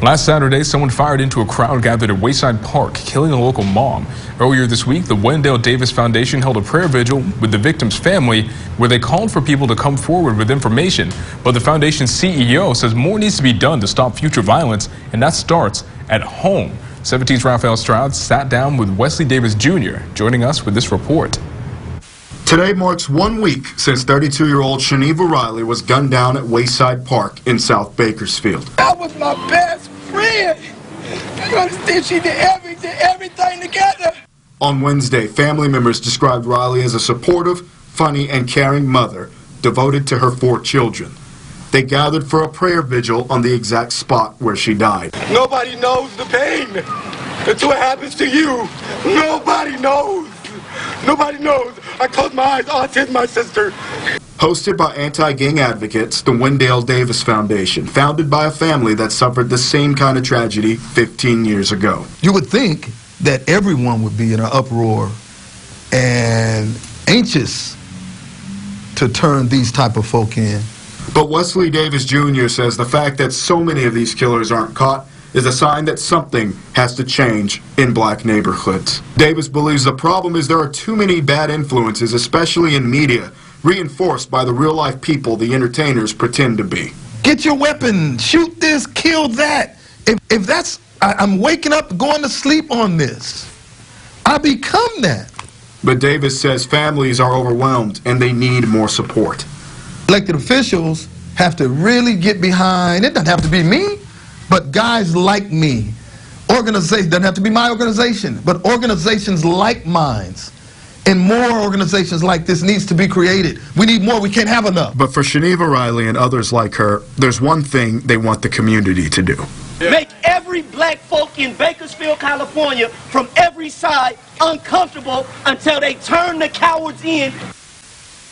Last Saturday, someone fired into a crowd gathered at Wayside Park, killing a local mom. Earlier this week, the Wendale Davis Foundation held a prayer vigil with the victim's family where they called for people to come forward with information. But the foundation's CEO says more needs to be done to stop future violence, and that starts at home. 17's Raphael Stroud sat down with Wesley Davis Jr., joining us with this report. Today marks 1 week since 32-year-old Shaniva Riley was gunned down at Wayside Park in South Bakersfield. That was my best friend. You understand? She did everything together. On Wednesday, family members described Riley as a supportive, funny, and caring mother devoted to her 4 children. They gathered for a prayer vigil on the exact spot where she died. Nobody knows the pain until it happens to you. Nobody knows. Nobody knows. I close my eyes. Oh, it's my sister. Hosted by anti-gang advocates, the Wendale Davis Foundation, founded by a family that suffered the same kind of tragedy 15 years ago. You would think that everyone would be in an uproar and anxious to turn these type of folk in. But Wesley Davis Jr. says the fact that so many of these killers aren't caught is a sign that something has to change in black neighborhoods. Davis believes the problem is there are too many bad influences, especially in media, reinforced by the real-life people the entertainers pretend to be. Get your weapon, shoot this, kill that. If that's, I'm waking up, going to sleep on this. I become that. But Davis says families are overwhelmed and they need more support. Elected officials have to really get behind, it doesn't have to be me, but guys like me. Organizations, doesn't have to be my organization, but organizations like mine. And more organizations like this needs to be created. We need more, we can't have enough. But for Shaniva Riley and others like her, there's one thing they want the community to do. Make every black folk in Bakersfield, California, from every side, uncomfortable until they turn the cowards in.